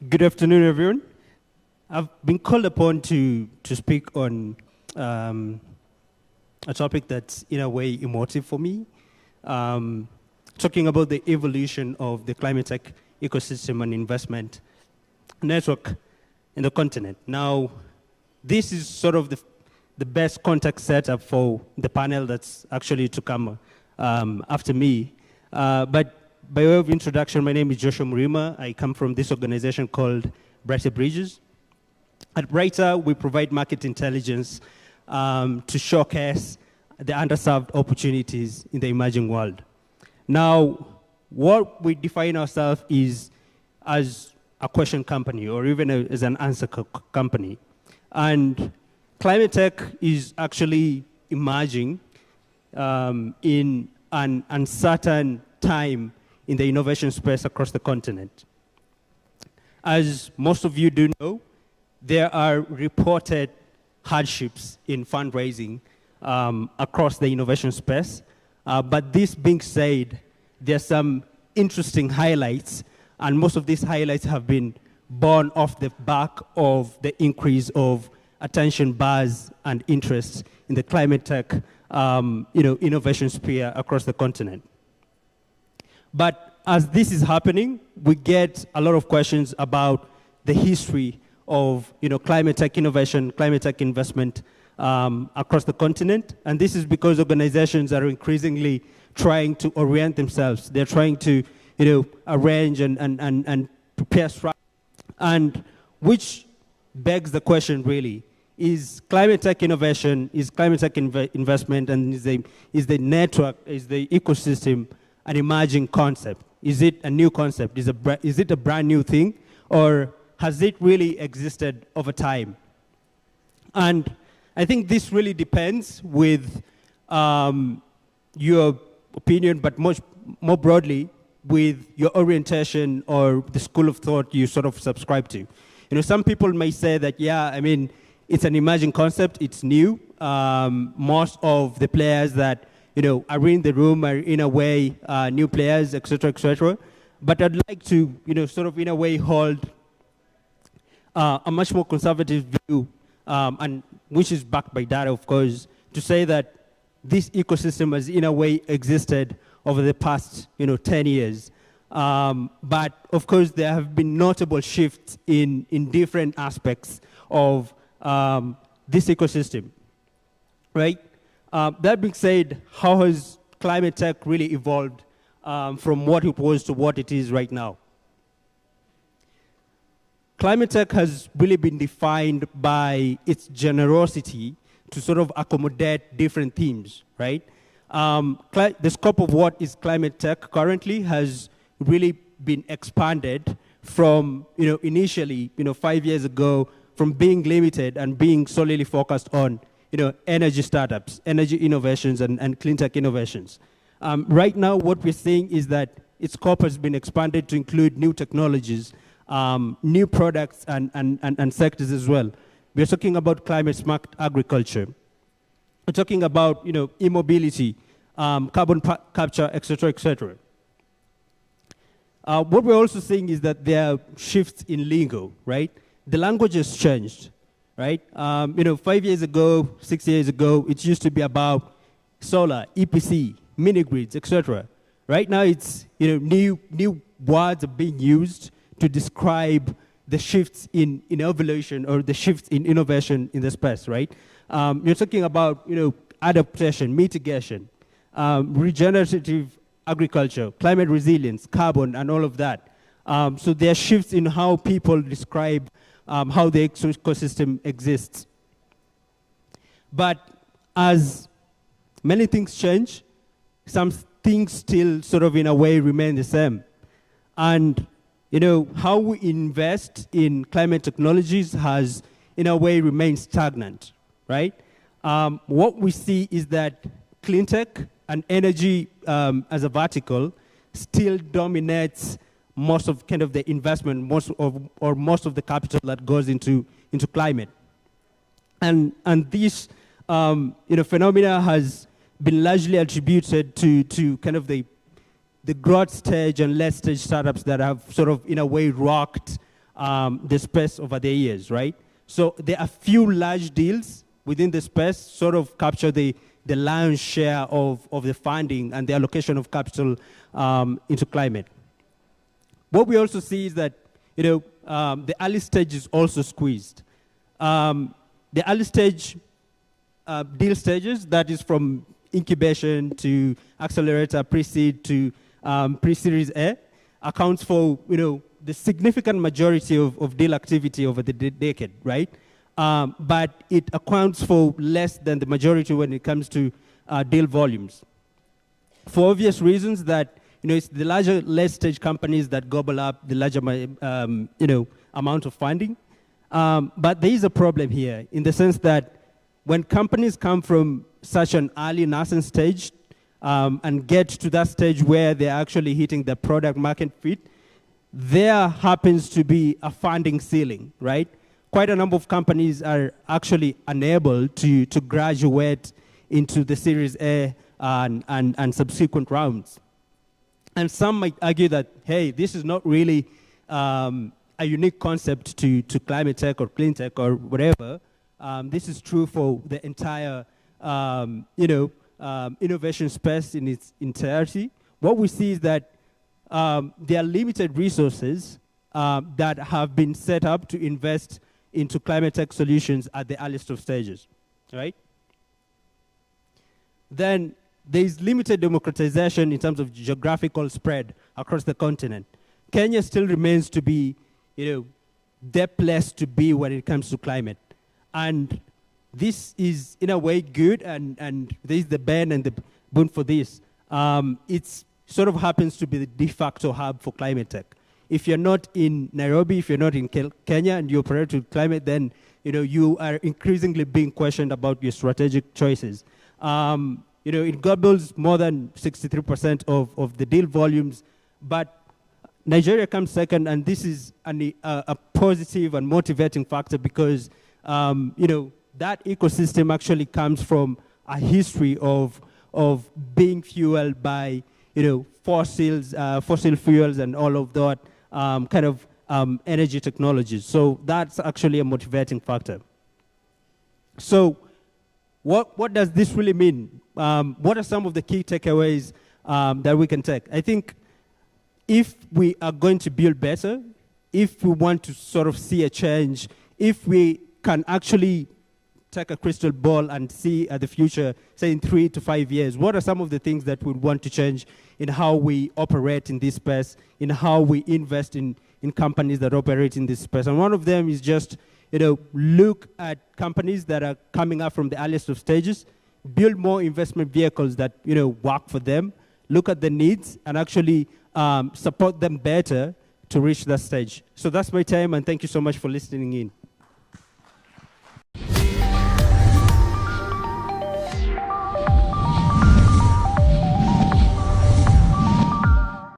Good afternoon, everyone. I've been called upon to speak on a topic that's in a way emotive for me, talking about the evolution of the climate tech ecosystem and investment network in the continent. Now, this is sort of the best context setup for the panel that's actually to come after me. But by way of introduction, my name is Joshua MURIMA. I come from this organization called Brighter Bridges. At Brighter, we provide market intelligence to showcase the underserved opportunities in the emerging world. Now, what we define ourselves is as a question company or even as an answer company. And climate tech is actually emerging in an uncertain time in the innovation space across the continent. As most of you do know, there are reported hardships in fundraising across the innovation space. But this being said, there are some interesting highlights, and most of these highlights have been born off the back of the increase of attention, buzz, and interest in the climate tech innovation sphere across the continent. But as this is happening, we get a lot of questions about the history of climate tech innovation, climate tech investment across the continent. And this is because organizations are increasingly trying to orient themselves. They're trying to arrange and prepare strategies. And which begs the question really, is climate tech innovation, is climate tech investment, and is the network, is the ecosystem an emerging concept? Is it a new concept? Is it a brand new thing? Or has it really existed over time? And I think this really depends with your opinion, but much more broadly with your orientation or the school of thought you sort of subscribe to. Some people may say that, yeah, I mean, it's an emerging concept, it's new. Most of the players that are in the room are in a way new players, et cetera, et cetera. But I'd like to, sort of in a way hold a much more conservative view, and which is backed by data, of course, to say that this ecosystem has in a way existed over the past 10 years. But of course, there have been notable shifts in different aspects of this ecosystem, right? That being said, how has climate tech really evolved from what it was to what it is right now? Climate tech has really been defined by its generosity to sort of accommodate different themes, right? The scope of what is climate tech currently has really been expanded from, initially, 5 years ago, from being limited and being solely focused on energy startups, energy innovations, and clean tech innovations. Right now, what we're seeing is that its scope has been expanded to include new technologies, new products, and sectors as well. We're talking about climate-smart agriculture. We're talking about e-mobility, carbon capture, et cetera, et cetera. What we're also seeing is that there are shifts in lingo, right? The language has changed. Right? 5 years ago, 6 years ago, it used to be about solar, EPC, mini-grids, etc. Right now, it's new words are being used to describe the shifts in evolution or the shifts in innovation in the space, right? You're talking about adaptation, mitigation, regenerative agriculture, climate resilience, carbon, and all of that. So there are shifts in how people describe how the ecosystem exists. But as many things change, some things still sort of in a way remain the same. And how we invest in climate technologies has in a way remained stagnant, right? What we see is that clean tech and energy as a vertical still dominates most of kind of the investment, most of the capital that goes into climate, and this phenomena has been largely attributed to kind of the growth stage and late stage startups that have sort of in a way rocked the space over the years, right? So there are few large deals within the space sort of capture the lion's share of the funding and the allocation of capital into climate. What we also see is that, the early stage is also squeezed. The early stage deal stages, that is from incubation to accelerator, pre-seed to pre-series A, accounts for, the significant majority of deal activity over the decade, right? But it accounts for less than the majority when it comes to deal volumes. For obvious reasons that, it's the larger late-stage companies that gobble up the larger, amount of funding. But there is a problem here in the sense that when companies come from such an early nascent stage and get to that stage where they're actually hitting the product market fit, there happens to be a funding ceiling, right? Quite a number of companies are actually unable to graduate into the Series A and subsequent rounds. And some might argue that, hey, this is not really a unique concept to climate tech or clean tech or whatever. This is true for the entire, innovation space in its entirety. What we see is that there are limited resources that have been set up to invest into climate tech solutions at the earliest of stages, right? Then there's limited democratization in terms of geographical spread across the continent. Kenya still remains to be, the place to be when it comes to climate. And this is, in a way, good, and there's the ban and the boon for this. It sort of happens to be the de facto hub for climate tech. If you're not in Nairobi, if you're not in Kenya, and you operate with climate, then you are increasingly being questioned about your strategic choices. It gobbles more than 63% of the deal volumes, but Nigeria comes second, and this is a positive and motivating factor because that ecosystem actually comes from a history of being fueled by fossil fuels and all of that energy technologies. So that's actually a motivating factor. So what does this really mean? What are some of the key takeaways that we can take? I think if we are going to build better, if we want to sort of see a change, if we can actually take a crystal ball and see the future, say in 3 to 5 years, what are some of the things that we want to change in how we operate in this space, in how we invest in companies that operate in this space? And one of them is just, look at companies that are coming up from the earliest of stages, build more investment vehicles that, work for them, look at the needs, and actually support them better to reach that stage. So that's my time, and thank you so much for listening in.